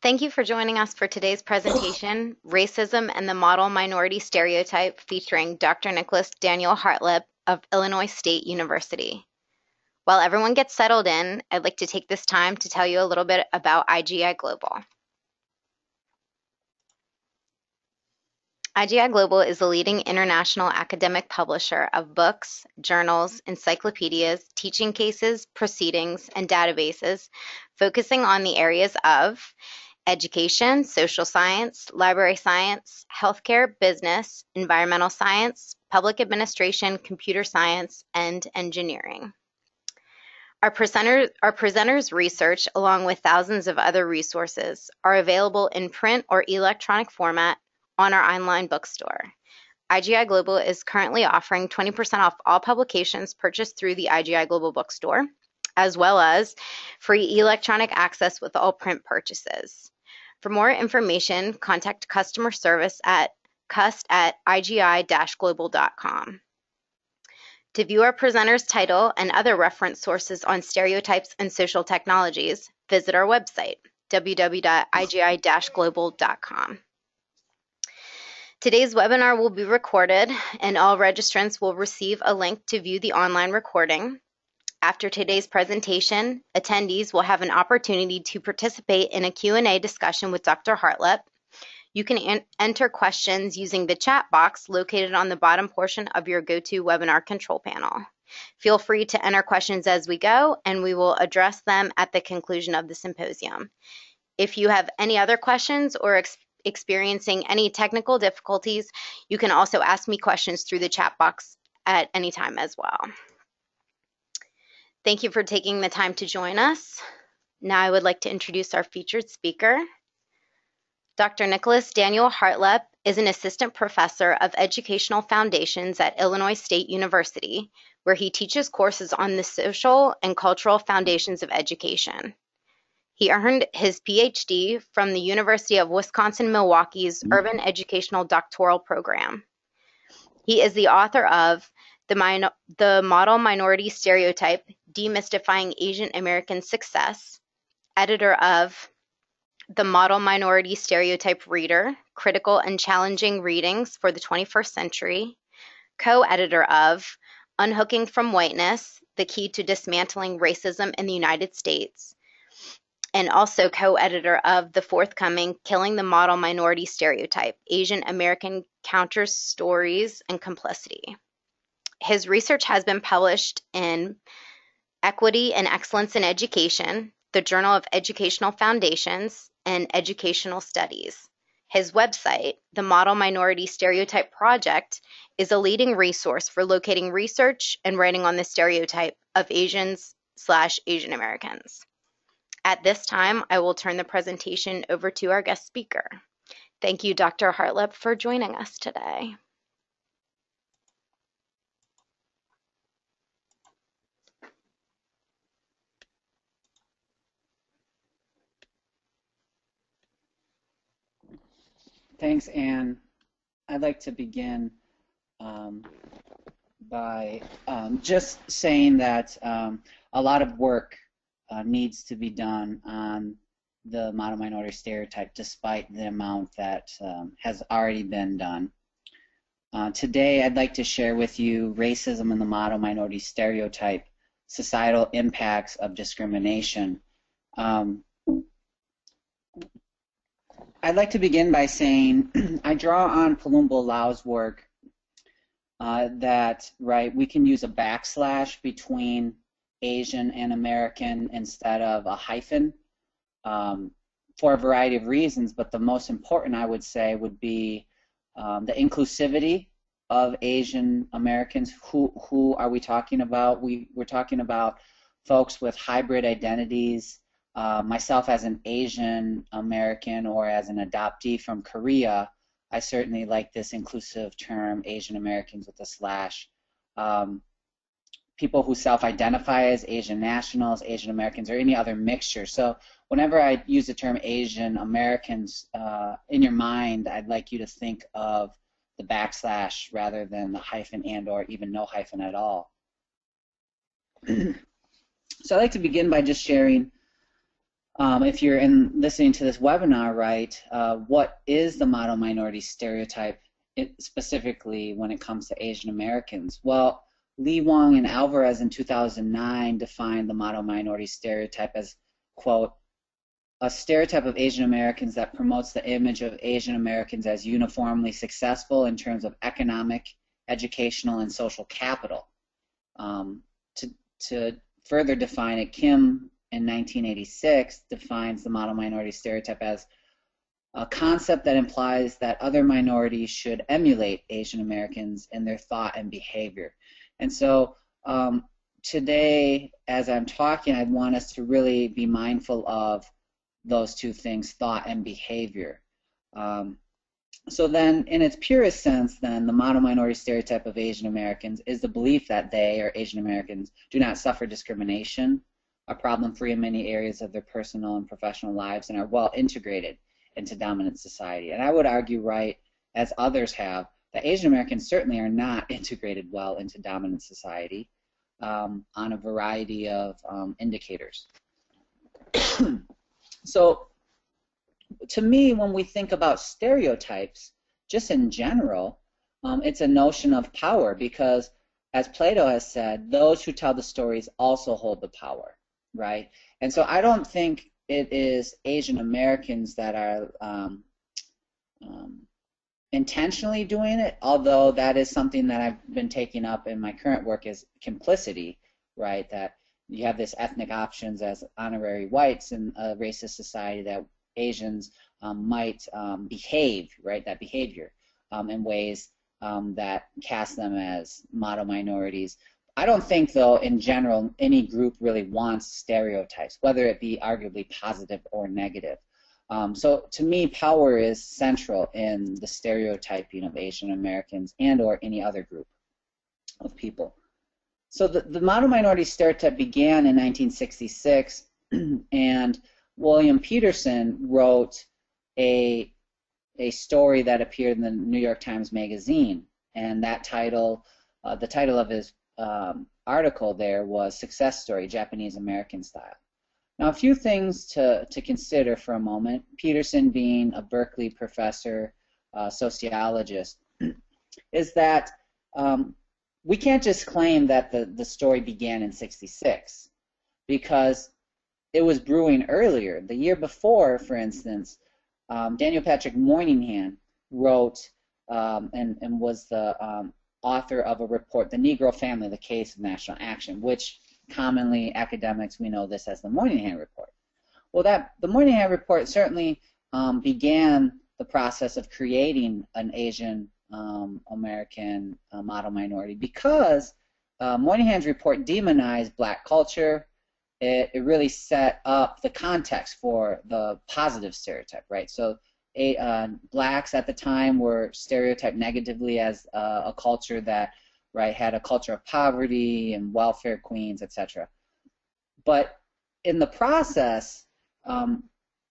Thank you for joining us for today's presentation, Racism and the Model Minority Stereotype, featuring Dr. Nicholas Daniel Hartlep of Illinois State University. While everyone gets settled in, I'd like to take this time to tell you a little bit about IGI Global. IGI Global is the leading international academic publisher of books, journals, encyclopedias, teaching cases, proceedings, and databases, focusing on the areas of education, social science, library science, healthcare, business, environmental science, public administration, computer science, and engineering. Our presenters' research, along with thousands of other resources, are available in print or electronic format on our online bookstore. IGI Global is currently offering 20% off all publications purchased through the IGI Global bookstore, as well as free electronic access with all print purchases. For more information, contact customer service at cust@igi-global.com. To view our presenter's title and other reference sources on stereotypes and social technologies, visit our website, www.igi-global.com. Today's webinar will be recorded, and all registrants will receive a link to view the online recording. After today's presentation, attendees will have an opportunity to participate in a Q&A discussion with Dr. Hartlep. You can enter questions using the chat box located on the bottom portion of your GoToWebinar control panel. Feel free to enter questions as we go, and we will address them at the conclusion of the symposium. If you have any other questions or experiencing any technical difficulties, you can also ask me questions through the chat box at any time as well. Thank you for taking the time to join us. Now I would like to introduce our featured speaker. Dr. Nicholas Daniel Hartlep is an assistant professor of educational foundations at Illinois State University, where he teaches courses on the social and cultural foundations of education. He earned his PhD from the University of Wisconsin-Milwaukee's Urban Educational Doctoral Program. He is the author of The Model Minority Stereotype, Demystifying Asian American Success, editor of The Model Minority Stereotype Reader, Critical and Challenging Readings for the 21st Century, co-editor of Unhooking from Whiteness, The Key to Dismantling Racism in the United States, and also co-editor of the forthcoming Killing the Model Minority Stereotype, Asian American Counter Stories and Complicity. His research has been published in Equity and Excellence in Education, the Journal of Educational Foundations, and Educational Studies. His website, the Model Minority Stereotype Project, is a leading resource for locating research and writing on the stereotype of Asians/Asian Americans. At this time, I will turn the presentation over to our guest speaker. Thank you, Dr. Hartlep, for joining us today. Thanks, Anne. I'd like to begin by just saying that a lot of work needs to be done on the model minority stereotype, despite the amount that has already been done. Today, I'd like to share with you Racism and the Model Minority Stereotype, Societal Impacts of Discrimination. I'd like to begin by saying I draw on Palumbo Lau's work that we can use a backslash between Asian and American instead of a hyphen for a variety of reasons, but the most important, I would say, would be the inclusivity of Asian Americans. Who are we talking about? We're talking about folks with hybrid identities. Myself as an Asian American or as an adoptee from Korea, I certainly like this inclusive term, Asian Americans with a slash. People who self-identify as Asian nationals, Asian Americans, or any other mixture. So whenever I use the term Asian Americans in your mind, I'd like you to think of the backslash rather than the hyphen and or even no hyphen at all. So I'd like to begin by just sharing if you're listening to this webinar, right, what is the model minority stereotype specifically when it comes to Asian Americans? Well, Lee, Wang, and Alvarez in 2009 defined the model minority stereotype as, quote, a stereotype of Asian Americans that promotes the image of Asian Americans as uniformly successful in terms of economic, educational, and social capital. To further define it, Kim in 1986 defines the model minority stereotype as a concept that implies that other minorities should emulate Asian Americans in their thought and behavior. And so today, as I'm talking, I want us to really be mindful of those two things, thought and behavior. So then, in its purest sense, then, the model minority stereotype of Asian Americans is the belief that they, or Asian Americans, do not suffer discrimination, are problem-free in many areas of their personal and professional lives, and are well integrated into dominant society. And I would argue, right, as others have, that Asian Americans certainly are not integrated well into dominant society on a variety of indicators. So, to me, when we think about stereotypes, just in general, it's a notion of power because, as Plato has said, those who tell the stories also hold the power, right? And so I don't think it is Asian Americans that are intentionally doing it, although that is something that I've been taking up in my current work is complicity, right? That you have this ethnic options as honorary whites in a racist society that Asians might behave, right, that behavior in ways that cast them as model minorities. I don't think, though, in general, any group really wants stereotypes, whether it be arguably positive or negative. So to me, power is central in the stereotyping of Asian Americans and or any other group of people. So the model minority stereotype began in 1966, and William Peterson wrote a story that appeared in the New York Times Magazine, and that title, the title of his article there was Success Story, Japanese American Style. Now, a few things to consider for a moment. Peterson being a Berkeley professor, sociologist, is that we can't just claim that the story began in '66 because it was brewing earlier. The year before, for instance, Daniel Patrick Moynihan wrote and was the author of a report, The Negro Family, the Case of National Action, which commonly academics, we know this as the Moynihan Report. Well, the Moynihan Report certainly began the process of creating an Asian American model minority because Moynihan's report demonized black culture. It really set up the context for the positive stereotype, right? So blacks at the time were stereotyped negatively as a culture that, right, had a culture of poverty and welfare queens, etc. But in the process,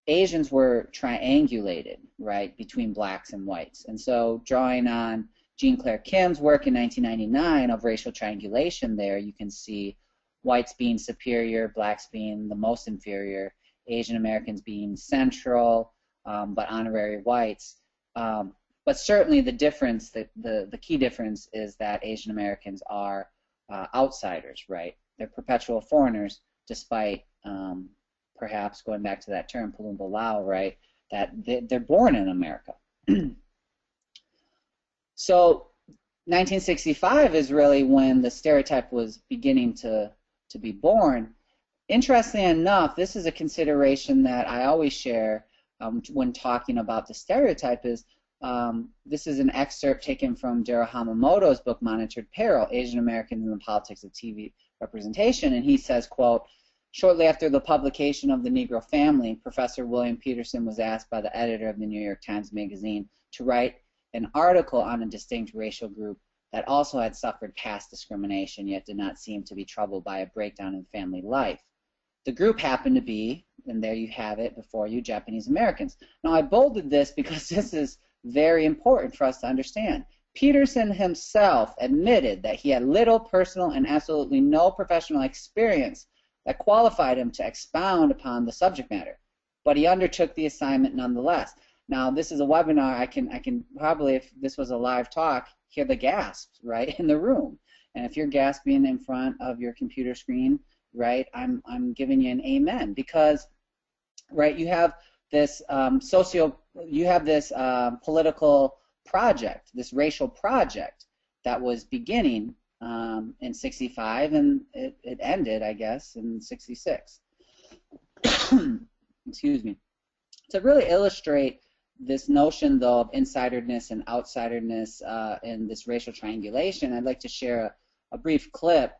Asians were triangulated, right, between blacks and whites. And so drawing on Jean Claire Kim's work in 1999 of racial triangulation there, you can see whites being superior, blacks being the most inferior, Asian Americans being central, but honorary whites. But certainly the difference, the key difference is that Asian Americans are outsiders, right? They're perpetual foreigners, despite perhaps going back to that term, Palumbo Lao, right? That they're born in America. So 1965 is really when the stereotype was beginning to be born. Interestingly enough, this is a consideration that I always share when talking about the stereotype is, this is an excerpt taken from Daryl Hamamoto's book, Monitored Peril, Asian Americans and the Politics of TV Representation, and he says, quote, shortly after the publication of The Negro Family, Professor William Peterson was asked by the editor of the New York Times Magazine to write an article on a distinct racial group that also had suffered past discrimination, yet did not seem to be troubled by a breakdown in family life. The group happened to be, and there you have it before you, Japanese Americans. Now, I bolded this because this is very important for us to understand. Peterson himself admitted that he had little personal and absolutely no professional experience that qualified him to expound upon the subject matter, but he undertook the assignment nonetheless. Now, this is a webinar. I can probably, if this was a live talk, hear the gasps right in the room. And if you're gasping in front of your computer screen, right, I'm giving you an amen, because, right, you have this political project, this racial project that was beginning in '65, and it ended, I guess, in '66. Excuse me. To really illustrate this notion, though, of insiderness and outsiderness in this racial triangulation, I'd like to share a brief clip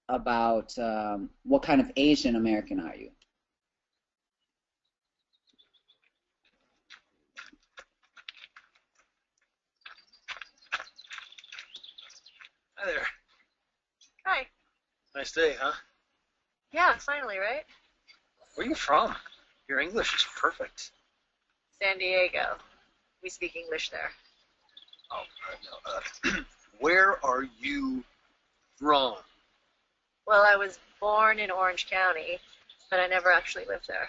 about what kind of Asian American are you? Hi there. Hi. Nice day, huh? Yeah, finally, right? Where are you from? Your English is perfect. San Diego. We speak English there. Oh, no. Where are you from? Well, I was born in Orange County, but I never actually lived there.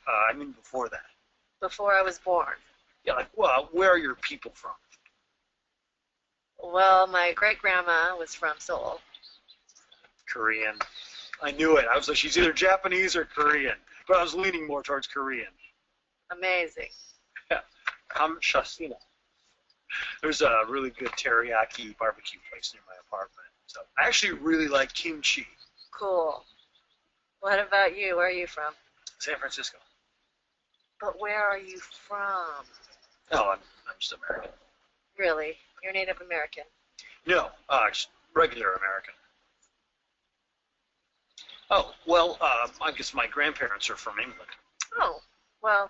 I mean before that. Before I was born. Yeah, like, well, where are your people from? Well, my great-grandma was from Seoul. Korean. I knew it. I was like, she's either Japanese or Korean, but I was leaning more towards Korean. Amazing. Yeah, I'm Shasina. There's a really good teriyaki barbecue place near my apartment. So I actually really like kimchi. Cool. What about you? Where are you from? San Francisco. But where are you from? Oh, I'm just American. Really? You're Native American? No, just regular American. Oh, well, I guess my grandparents are from England. Oh, well.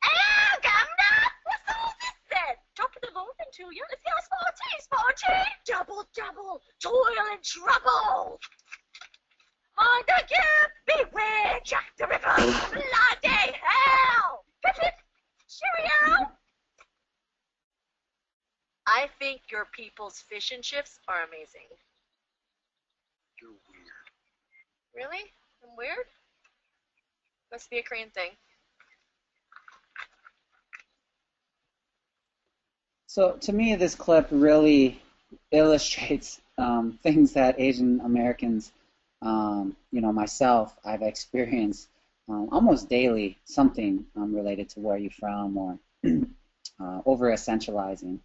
Hello, Governor! What's all this then? Top of the morning to you. It's your sporty. Double, toil and trouble. Mind the gap, beware Jack the Ripper. Bloody hell! Pip, pip, cheerio! I think your people's fish and chips are amazing. You're weird. Really? I'm weird? Must be a Korean thing. So to me, this clip really illustrates things that Asian Americans, you know, myself, I've experienced almost daily, something related to where you're from, or over-essentializing.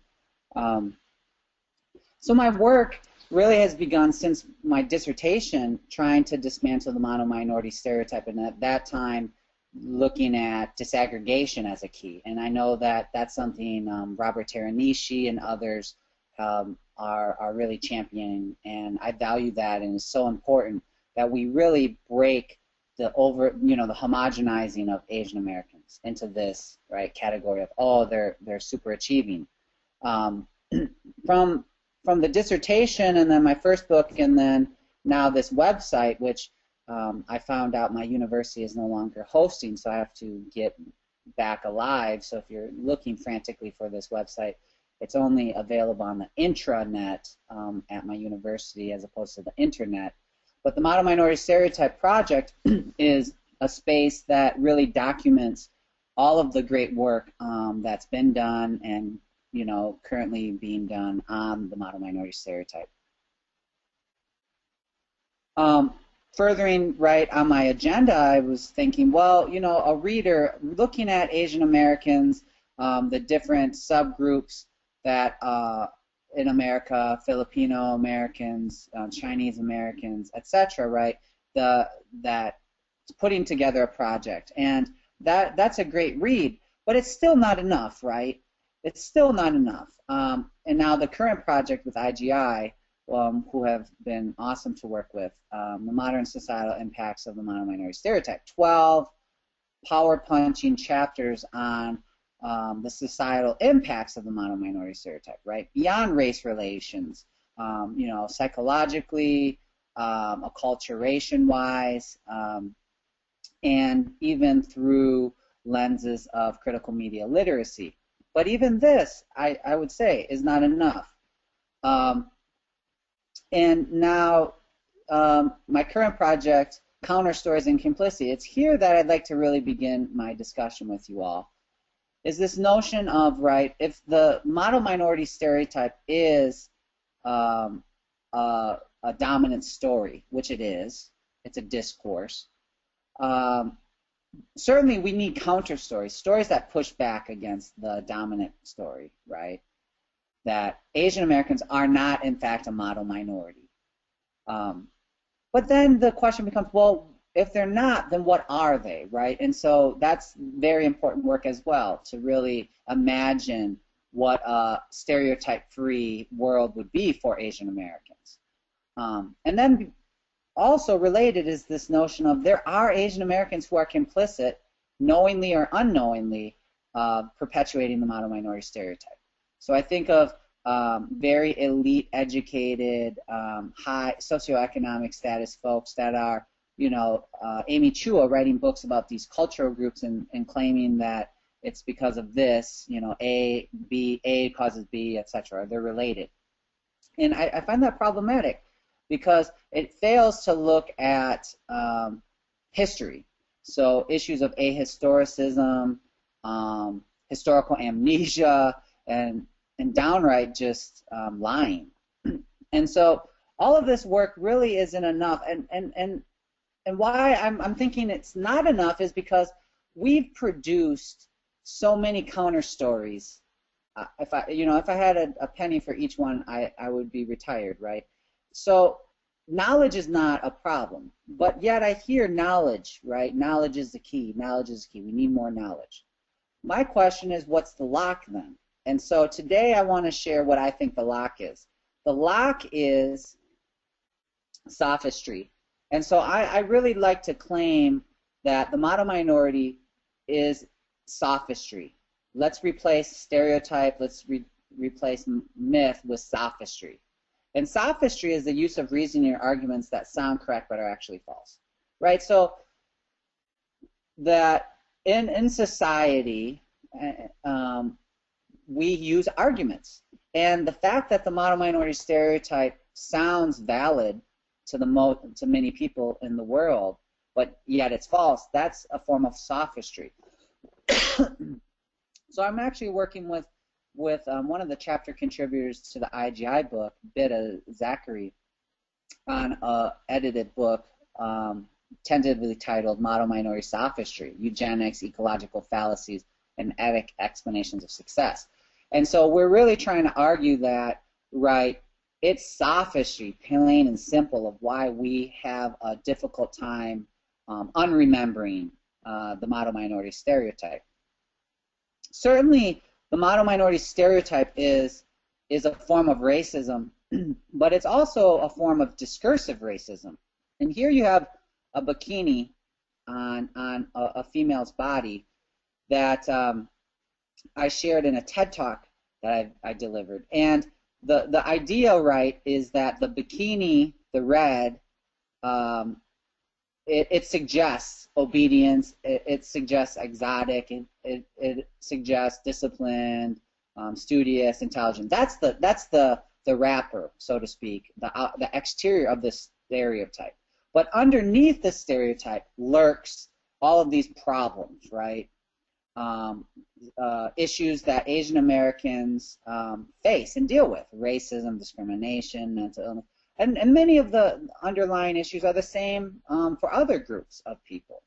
So my work really has begun since my dissertation, trying to dismantle the mono-minority stereotype, and at that time looking at disaggregation as a key. And I know that that's something Robert Teranishi and others are really championing, and I value that, and it's so important that we really break the the homogenizing of Asian Americans into this category of, oh, they're super achieving. From the dissertation, and then my first book, and then now this website, which I found out my university is no longer hosting, so I have to get back alive. So if you're looking frantically for this website, it's only available on the intranet at my university as opposed to the internet. But the Model Minority Stereotype Project is a space that really documents all of the great work that's been done and currently being done on the model minority stereotype. Furthering on my agenda, I was thinking, well, a reader looking at Asian Americans, the different subgroups that in America, Filipino Americans, Chinese Americans, etc., that putting together a project, and that's a great read, but it's still not enough, right? It's still not enough. And now the current project with IGI, who have been awesome to work with, the modern societal impacts of the model minority stereotype. 12 power-punching chapters on the societal impacts of the model minority stereotype, beyond race relations, psychologically, acculturation-wise, and even through lenses of critical media literacy. But even this, I would say, is not enough. And now my current project, Counter Stories and Complicity, it's here that I'd like to really begin my discussion with you all. Is this notion of, right, if the model minority stereotype is a dominant story, which it is, it's a discourse, certainly we need counter stories, stories that push back against the dominant story, right? That Asian Americans are not, in fact, a model minority. But then the question becomes, well, if they're not, then what are they, right? And so that's very important work as well, to really imagine what a stereotype-free world would be for Asian Americans. And then also related is this notion of there are Asian Americans who are complicit, knowingly or unknowingly, perpetuating the model minority stereotype. So I think of very elite, educated, high socioeconomic status folks that are, you know, Amy Chua writing books about these cultural groups and claiming that it's because of this, you know, A causes B, etc. They're related. And I find that problematic because it fails to look at history. So issues of ahistoricism, historical amnesia, and downright just lying. And so all of this work really isn't enough. And why I'm thinking it's not enough is because we've produced so many counter stories. If I had a penny for each one, I would be retired, right? So knowledge is not a problem, but yet I hear knowledge, right? Knowledge is the key. Knowledge is the key. We need more knowledge. My question is, what's the lock then? And so today I want to share what I think the lock is. The lock is sophistry. And so I really like to claim that the model minority is sophistry. Let's replace stereotype, let's replace myth with sophistry. And sophistry is the use of reasoning or arguments that sound correct but are actually false. Right? So that in society, we use arguments. And the fact that the model minority stereotype sounds valid to many people in the world, but yet it's false, that's a form of sophistry. So I'm actually working with one of the chapter contributors to the IGI book, Bida Zachary, on an edited book tentatively titled Model Minority Sophistry, Eugenics, Ecological Fallacies, and Ethic Explanations of Success. And so we're really trying to argue that, right, it's sophistry, plain and simple, of why we have a difficult time unremembering the model minority stereotype. Certainly, the model minority stereotype is a form of racism, but it's also a form of discursive racism. And here you have a bikini on a female's body that I shared in a TED Talk that I delivered. And the idea, right, is that the bikini, the red, it suggests obedience, it suggests exotic, it suggests disciplined, studious, intelligent. That's the wrapper, so to speak, the exterior of this stereotype. But underneath the stereotype lurks all of these problems, right? Issues that Asian Americans face and deal with: racism, discrimination, mental illness, and many of the underlying issues are the same for other groups of people.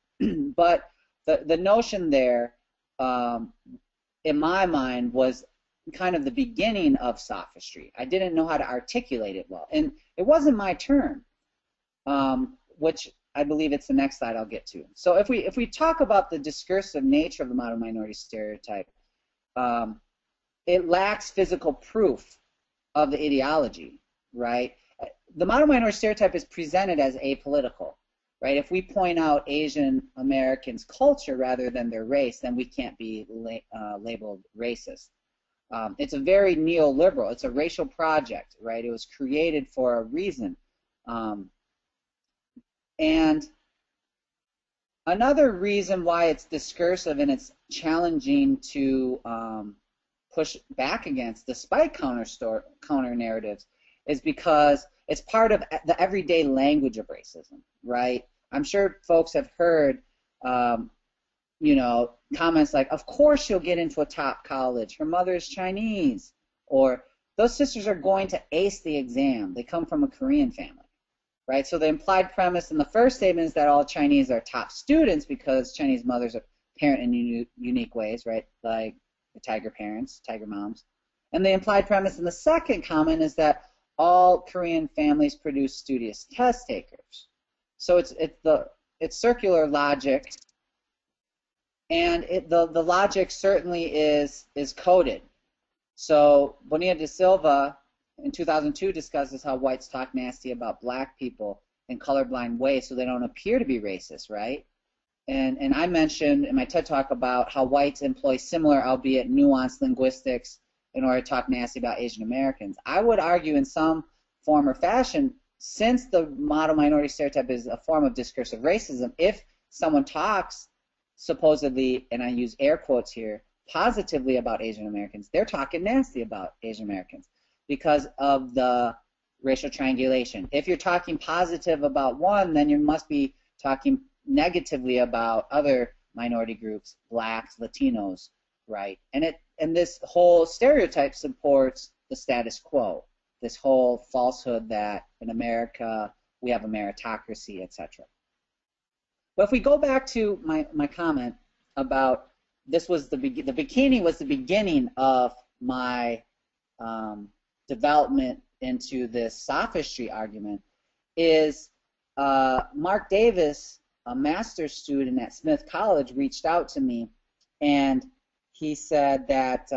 But the notion there, in my mind, was kind of the beginning of sophistry. I didn't know how to articulate it well, and it wasn't my turn, which I believe it's the next slide I'll get to. So if we talk about the discursive nature of the model minority stereotype, it lacks physical proof of the ideology, right? The model minority stereotype is presented as apolitical, right? If we point out Asian Americans' culture rather than their race, then we can't be labeled racist. It's a very neoliberal. It's a racial project, right? It was created for a reason. And another reason why it's discursive and it's challenging to push back against, despite counter narratives, is because it's part of the everyday language of racism, right? I'm sure folks have heard, you know, comments like, of course she'll get into a top college, her mother is Chinese, or those sisters are going to ace the exam, they come from a Korean family, right? So the implied premise in the first statement is that all Chinese are top students because Chinese mothers are parent in unique ways, right? Like the tiger parents, tiger moms. And the implied premise in the second comment is that all Korean families produce studious test takers. So it's circular logic, and the logic certainly is coded. So Bonilla de Silva in 2002 discusses how whites talk nasty about black people in colorblind ways so they don't appear to be racist, right? And I mentioned in my TED Talk about how whites employ similar, albeit nuanced, linguistics in order to talk nasty about Asian Americans. I would argue in some form or fashion, since the model minority stereotype is a form of discursive racism, if someone talks supposedly, and I use air quotes here, positively about Asian Americans, they're talking nasty about Asian Americans because of the racial triangulation. If you're talking positive about one, then you must be talking negatively about other minority groups, blacks, Latinos, right? And this whole stereotype supports the status quo, this whole falsehood that in America we have a meritocracy, etc. But if we go back to my comment about this was the bikini was the beginning of my development into this sophistry argument, is Mark Davis, a master's student at Smith College, reached out to me, and he said that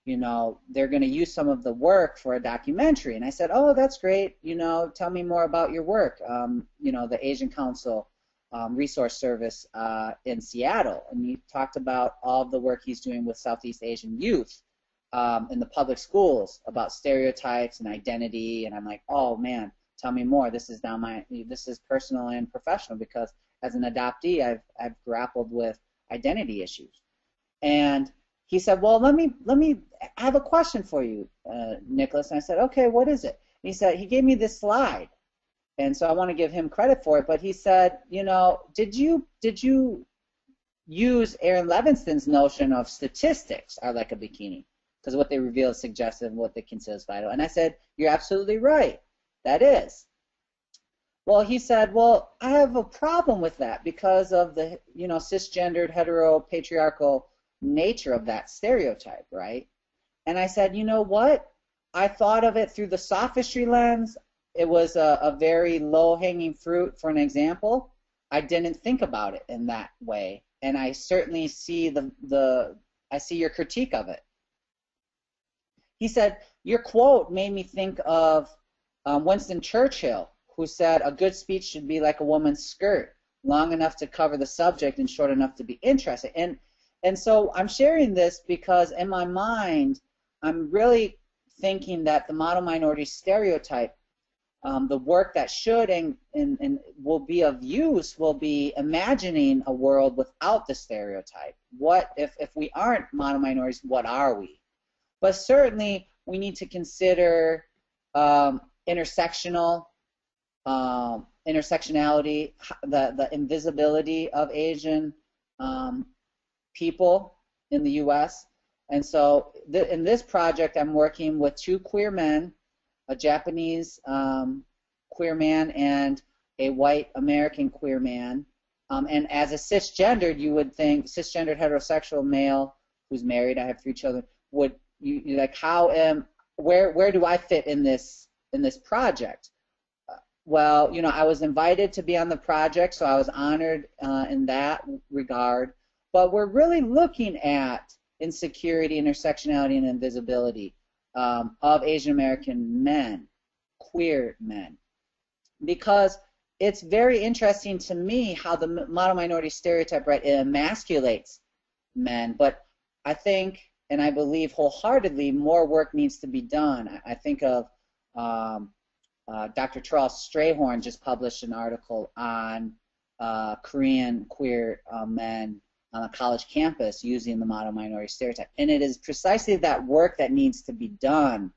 you know, they're going to use some of the work for a documentary. And I said, oh, that's great. You know, tell me more about your work. You know, the Asian Council Resource Service in Seattle. And he talked about all of the work he's doing with Southeast Asian youth in the public schools about stereotypes and identity. And I'm like, oh man, tell me more. This is this is personal and professional, because as an adoptee, I've grappled with identity issues. And he said, well, let me I have a question for you, Nicholas. And I said, okay, what is it? And he said, he gave me this slide, and so I want to give him credit for it. But he said, you know, did you use Aaron Levinson's notion of statistics are like a bikini? Because what they reveal is suggestive and what they consider is vital. And I said, you're absolutely right. That is. Well, he said, well, I have a problem with that because of the, you know, cisgendered, hetero-patriarchal nature of that stereotype, right? And I said, you know what? I thought of it through the sophistry lens. It was a very low-hanging fruit for an example. I didn't think about it in that way, and I certainly see I see your critique of it. He said, your quote made me think of Winston Churchill, who said a good speech should be like a woman's skirt, long enough to cover the subject and short enough to be interesting. And so I'm sharing this because in my mind, I'm really thinking that the model minority stereotype, the work that should and will be of use will be imagining a world without the stereotype. What if we aren't model minorities, what are we? But certainly we need to consider intersectionality, the invisibility of Asian people in the U.S. And so in this project, I'm working with two queer men, a Japanese queer man and a white American queer man. And as a cisgendered, you would think, cisgendered heterosexual male who's married, I have 3 children, would you like, where do I fit in this project? Well, you know, I was invited to be on the project, so I was honored in that regard. But we're really looking at insecurity, intersectionality, and invisibility of Asian American men, queer men, because it's very interesting to me how the model minority stereotype, right, it emasculates men, but I think, and I believe wholeheartedly, more work needs to be done. I think of Dr. Charles Strayhorn just published an article on Korean queer men on a college campus using the model minority stereotype. And it is precisely that work that needs to be done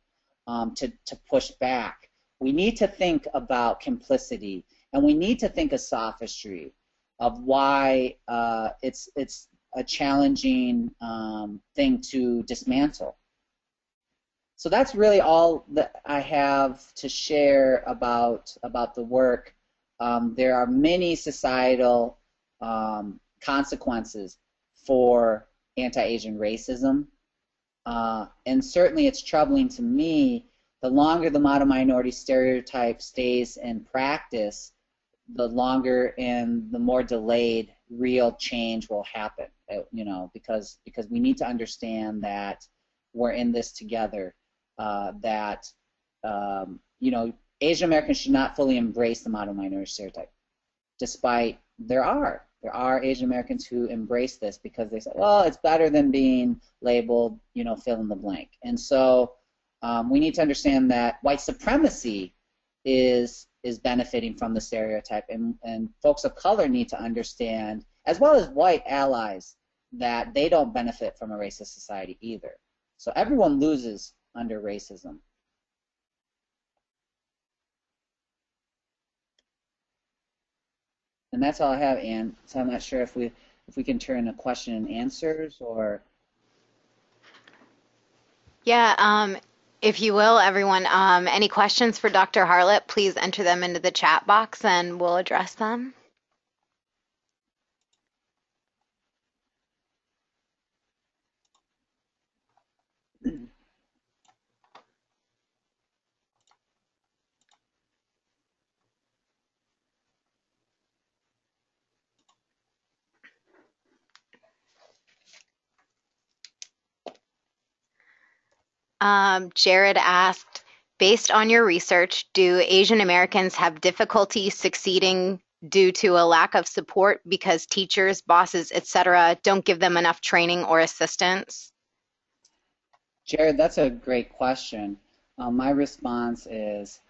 to push back. we need to think about complicity, and we need to think of sophistry, of why it's a challenging thing to dismantle. So that's really all that I have to share about the work. There are many societal consequences for anti-Asian racism, and certainly it's troubling to me. The longer the model minority stereotype stays in practice, the longer and the more delayed real change will happen. You know, because we need to understand that we're in this together. That you know, Asian Americans should not fully embrace the model minority stereotype, despite there are Asian Americans who embrace this because they say, well, it's better than being labeled, you know, fill in the blank. And so we need to understand that white supremacy is benefiting from the stereotype, and folks of color need to understand, as well as white allies, that they don't benefit from a racist society either. So everyone loses under racism. And that's all I have, Anne. So I'm not sure if we can turn to question and answers, or. Yeah, if you will, everyone, any questions for Dr. Hartlep, please enter them into the chat box and we'll address them. Jared asked, based on your research, do Asian Americans have difficulty succeeding due to a lack of support because teachers, bosses, etc., don't give them enough training or assistance? Jared, that's a great question. My response is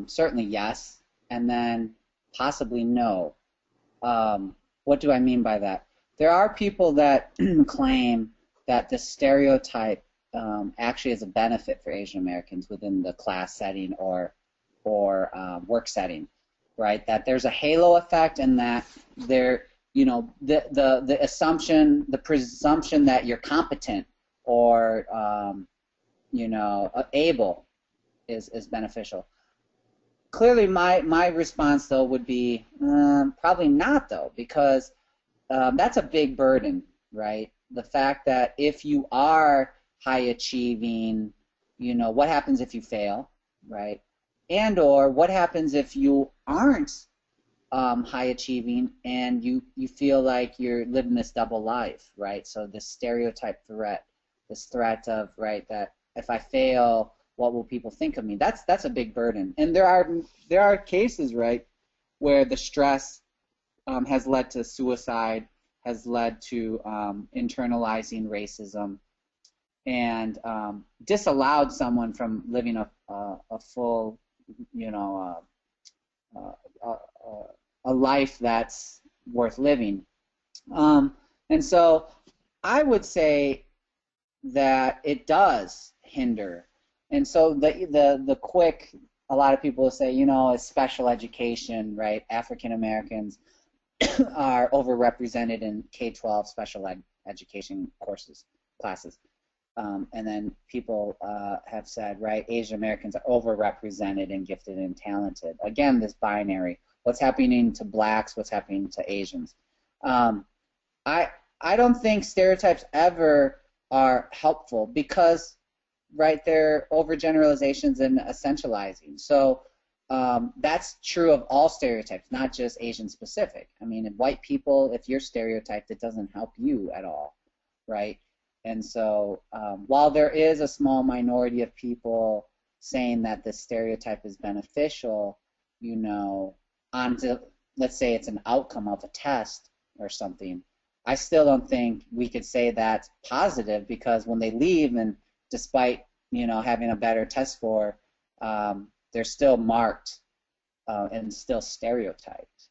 certainly yes, and then possibly no. What do I mean by that? There are people that claim that the stereotype actually is a benefit for Asian Americans within the class setting or work setting, right? That there's a halo effect, and that there, you know, the assumption, the presumption that you're competent or you know, able is beneficial. Clearly, my response though would be probably not though, because that's a big burden, right? The fact that if you are high achieving, you know, what happens if you fail, right? And or what happens if you aren't high achieving and you feel like you're living this double life, right? So this stereotype threat, this threat of, right, that if I fail, what will people think of me? That's a big burden. And there are cases, right, where the stress has led to suicide, has led to internalizing racism, and disallowed someone from living a full, you know, a life that's worth living. And so I would say that it does hinder. And so the quick, a lot of people will say, you know, it's special education, right? African Americans are overrepresented in K-12 special education classes. And then people have said, right, Asian Americans are overrepresented and gifted and talented. Again, this binary. What's happening to blacks? What's happening to Asians? I don't think stereotypes ever are helpful because, right, they're overgeneralizations and essentializing. So that's true of all stereotypes, not just Asian specific. I mean, white people, if you're stereotyped, it doesn't help you at all, right? And so while there is a small minority of people saying that this stereotype is beneficial, you know, onto, let's say it's an outcome of a test or something, I still don't think we could say that's positive, because when they leave, and despite, you know, having a better test score, they're still marked and still stereotyped.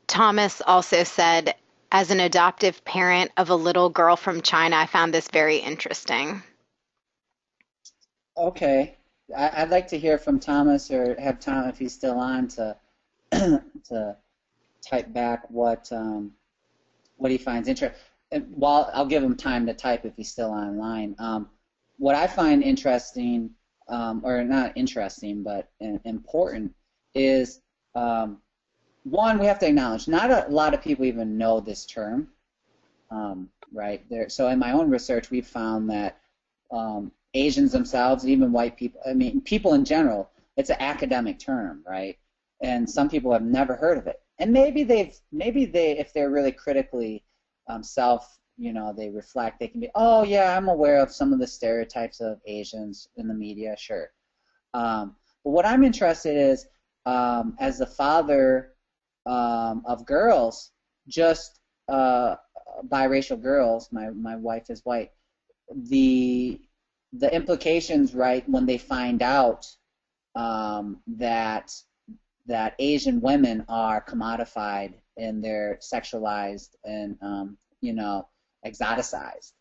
Thomas also said, as an adoptive parent of a little girl from China, I found this very interesting. Okay, I'd like to hear from Thomas, or have Tom, if he's still on, to to type back what he finds interesting. While I'll give him time to type if he's still online. What I find interesting, or not interesting, but important, is one, we have to acknowledge not a lot of people even know this term, right? So in my own research, we've found that Asians themselves, even white people, I mean, people in general, it's an academic term, right? And some people have never heard of it. And maybe they, if they're really critically they reflect, they can be, oh yeah, I'm aware of some of the stereotypes of Asians in the media, sure. But what I'm interested in is, as the father of girls, just biracial girls, my wife is white, the implications, right, when they find out that Asian women are commodified and they're sexualized and exoticized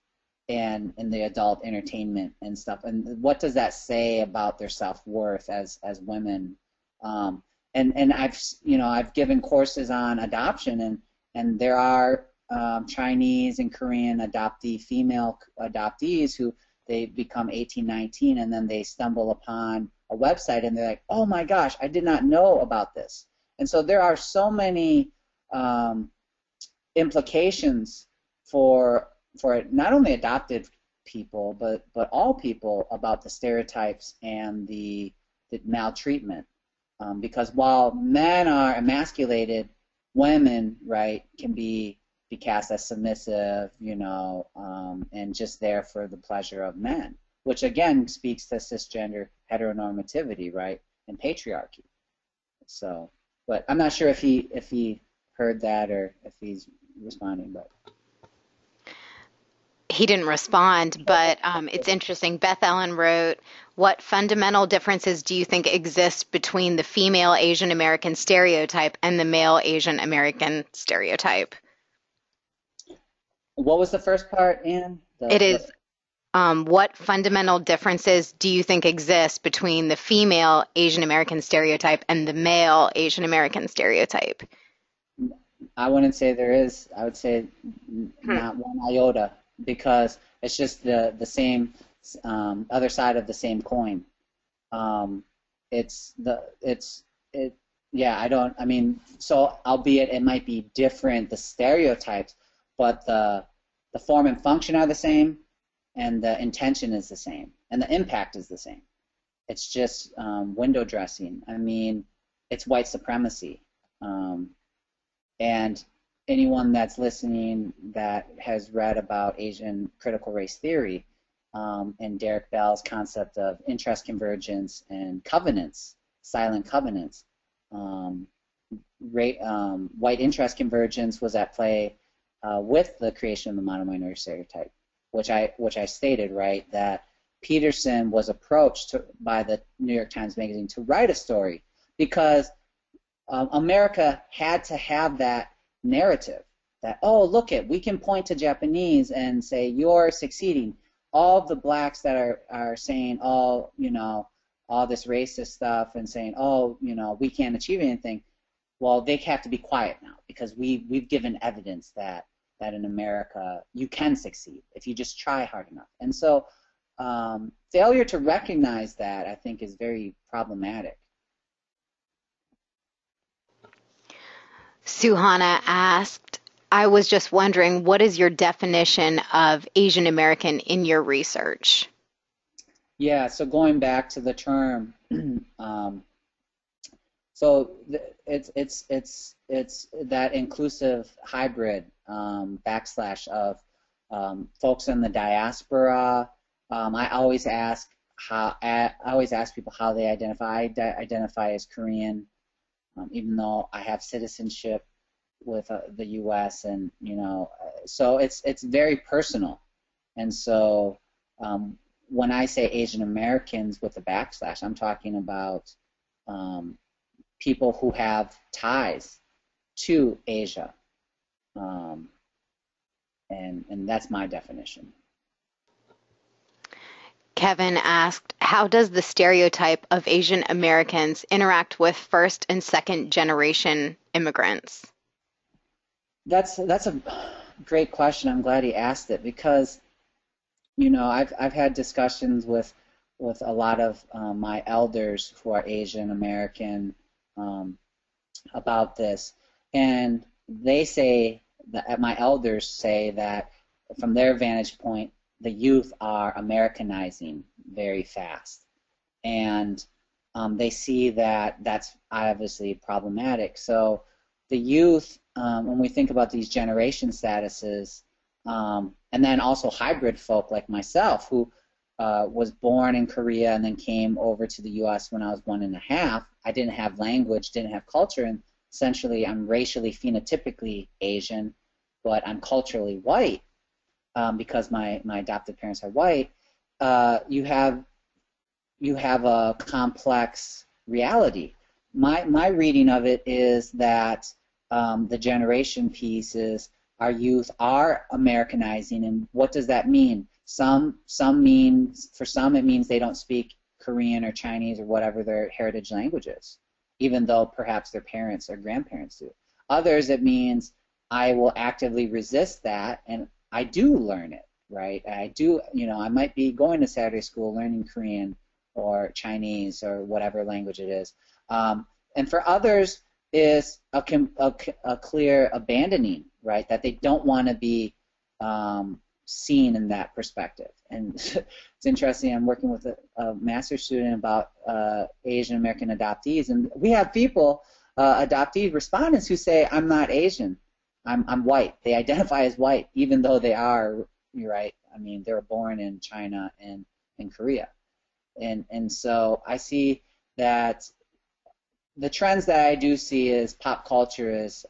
and in the adult entertainment and stuff, and what does that say about their self-worth as women? And I've given courses on adoption, and there are Chinese and Korean female adoptees who they become 18, 19, and then they stumble upon a website and they're like, oh my gosh, I did not know about this. And so there are so many implications for not only adopted people but all people about the stereotypes and the maltreatment. Because while men are emasculated, women, right, can be cast as submissive, and just there for the pleasure of men, which again speaks to cisgender heteronormativity, right, and patriarchy. So, but I'm not sure if he heard that or if he's responding, but. He didn't respond, but it's interesting. Beth Ellen wrote, what fundamental differences do you think exist between the female Asian American stereotype and the male Asian American stereotype? What was the first part, Anne? What fundamental differences do you think exist between the female Asian American stereotype and the male Asian American stereotype? I wouldn't say there is. I would say not one iota, because it's just the same other side of the same coin. So albeit it might be different, the stereotypes, but the form and function are the same, and the intention is the same, and the impact is the same. It's just window dressing. I mean, it's white supremacy. And anyone that's listening that has read about Asian critical race theory and Derek Bell's concept of interest convergence and covenants, silent covenants, white interest convergence was at play with the creation of the mono-minority stereotype, which I stated, right, that Peterson was approached by the New York Times Magazine to write a story because America had to have that narrative that, oh, look we can point to Japanese and say, you're succeeding. All of the blacks that are saying, all this racist stuff and saying, oh, we can't achieve anything, well, they have to be quiet now because we've given evidence that in America you can succeed if you just try hard enough. And so failure to recognize that, I think, is very problematic. Suhana asked, I was just wondering, what is your definition of Asian American in your research? Yeah, so going back to the term, so it's that inclusive hybrid backslash of folks in the diaspora. I always ask people how they identify. I identify as Korean. Even though I have citizenship with the U.S. and so it's very personal, and so when I say Asian Americans with a backslash, I'm talking about people who have ties to Asia, and that's my definition. Kevin asked, how does the stereotype of Asian Americans interact with first and second generation immigrants? That's a great question. I'm glad he asked it because, I've had discussions with a lot of my elders who are Asian American about this, and they say that my elders say that from their vantage point, the youth are Americanizing very fast, and they see that that's obviously problematic. So the youth, when we think about these generation statuses, and then also hybrid folk like myself, who was born in Korea and then came over to the U.S. when I was 1.5. I didn't have language, didn't have culture, and essentially I'm racially, phenotypically Asian, but I'm culturally white because my adopted parents are white. You have a complex reality. My reading of it is that the generation piece is our youth are Americanizing, and what does that mean? For some it means they don't speak Korean or Chinese or whatever their heritage language is, even though perhaps their parents or grandparents do. Others, it means I will actively resist that, and I do learn it, right? I do, I might be going to Saturday school learning Korean or Chinese or whatever language it is. And for others, is a clear abandoning, right? That they don't want to be seen in that perspective. And it's interesting, I'm working with a master's student about Asian American adoptees, and we have people, adoptee respondents, who say, I'm not Asian, I'm white. They identify as white, even though they are, you're right, I mean, they were born in China and in Korea. And so I see that the trends that I do see is pop culture is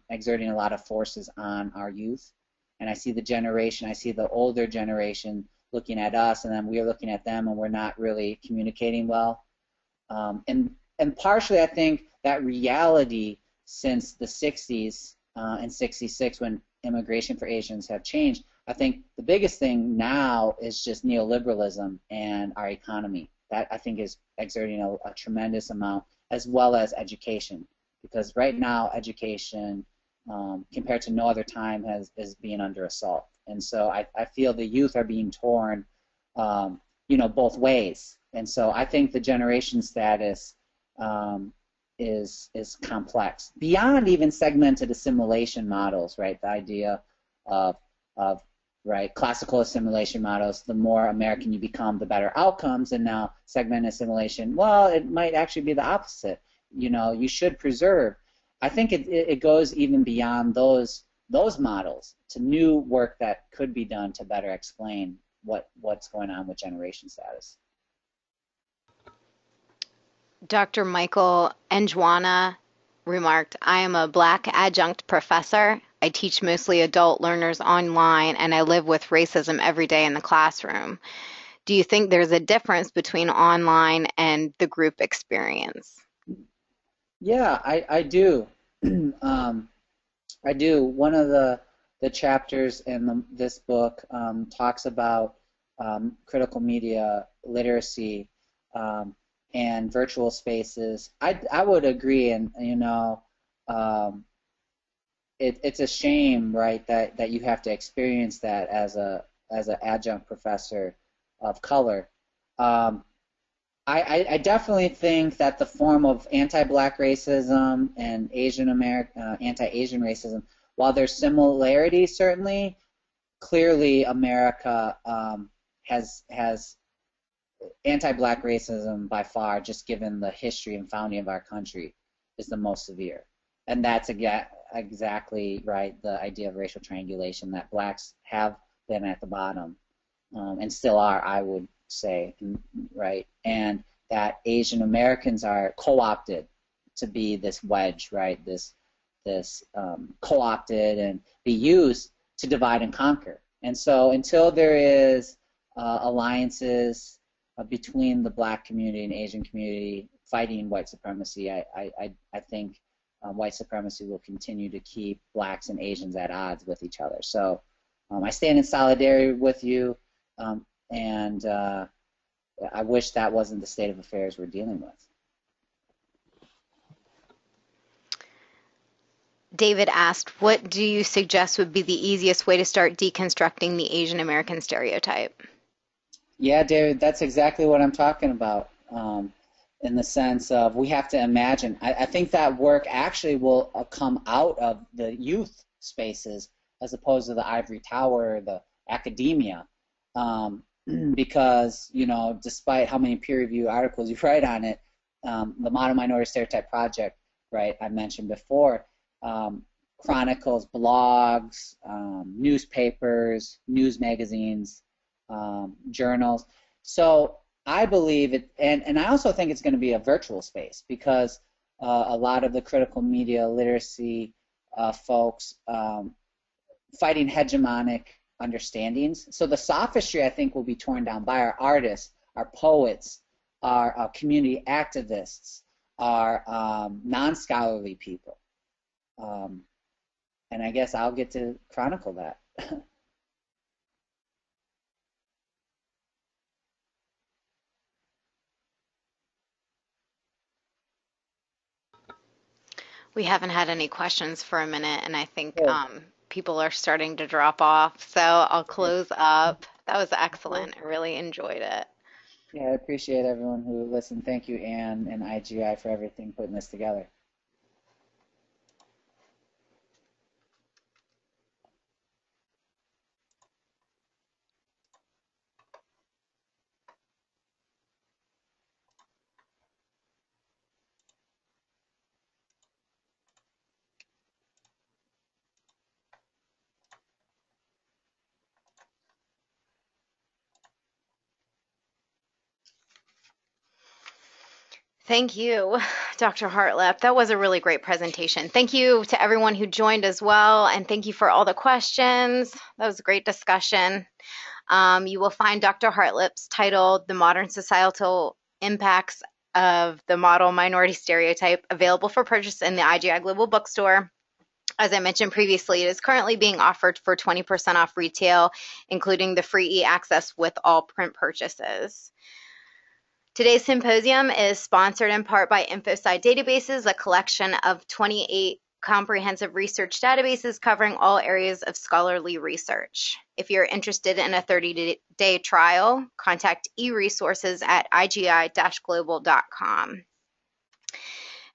exerting a lot of forces on our youth. And I see the older generation looking at us, and then we're looking at them, and we're not really communicating well. And partially, I think that reality since the 60s and 66, when immigration for Asians have changed, I think the biggest thing now is just neoliberalism and our economy. That, I think, is exerting a tremendous amount, as well as education. Because right now, education, compared to no other time, is being under assault. And so I feel the youth are being torn, both ways. And so I think the generation status is complex beyond even segmented assimilation models, right? The idea of right, classical assimilation models, the more American you become, the better outcomes, and now segmented assimilation, well, it might actually be the opposite. You should preserve. I think it goes even beyond those models to new work that could be done to better explain what's going on with generation status. Dr. Michael Njwana remarked, I am a Black adjunct professor. I teach mostly adult learners online, and I live with racism every day in the classroom. Do you think there's a difference between online and the group experience? Yeah, I do. I do. One of the chapters in this book talks about critical media literacy and virtual spaces. I would agree, and it's a shame, right, that you have to experience that as an adjunct professor of color. I definitely think that the form of anti-Black racism and anti-Asian racism, while there's similarities certainly, clearly America has anti-Black racism by far, just given the history and founding of our country, is the most severe. And that's exactly right, the idea of racial triangulation, that Blacks have been at the bottom and still are, I would say, right? And that Asian Americans are co-opted to be this wedge, right? This co-opted and be used to divide and conquer. And so until there is alliances between the Black community and Asian community fighting white supremacy, I think white supremacy will continue to keep Blacks and Asians at odds with each other. So I stand in solidarity with you, and I wish that wasn't the state of affairs we're dealing with. David asked, what do you suggest would be the easiest way to start deconstructing the Asian American stereotype? Yeah, David, that's exactly what I'm talking about, in the sense of we have to imagine. I think that work actually will come out of the youth spaces as opposed to the ivory tower or the academia, because, you know, despite how many peer-reviewed articles you write on it, the Model Minority Stereotype Project, right, I mentioned before, chronicles, blogs, newspapers, news magazines, journals. So I believe it, and I also think it's going to be a virtual space because a lot of the critical media literacy folks fighting hegemonic understandings. So the sophistry, I think, will be torn down by our artists, our poets, our community activists, our non-scholarly people. And I guess I'll get to chronicle that. We haven't had any questions for a minute, and I think people are starting to drop off, so I'll close up. That was excellent. I really enjoyed it. Yeah, I appreciate everyone who listened. Thank you, Anne and IGI, for everything putting this together. Thank you, Dr. Hartlep. That was a really great presentation. Thank you to everyone who joined as well, and thank you for all the questions. That was a great discussion. You will find Dr. Hartlep's title, The Modern Societal Impacts of the Model Minority Stereotype, available for purchase in the IGI Global bookstore. As I mentioned previously, it is currently being offered for 20% off retail, including the free e-access with all print purchases. Today's symposium is sponsored in part by InfoSci Databases, a collection of 28 comprehensive research databases covering all areas of scholarly research. If you're interested in a 30-day trial, contact eResources at igi-global.com.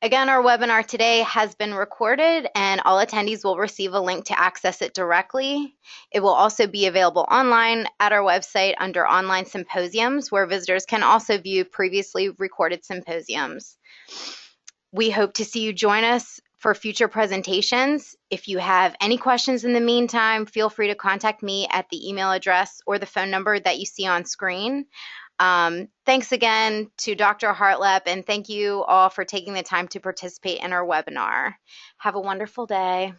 Again, our webinar today has been recorded, and all attendees will receive a link to access it directly. It will also be available online at our website under Online Symposiums, where visitors can also view previously recorded symposiums. We hope to see you join us for future presentations. If you have any questions in the meantime, feel free to contact me at the email address or the phone number that you see on screen. Thanks again to Dr. Hartlep, and thank you all for taking the time to participate in our webinar. Have a wonderful day.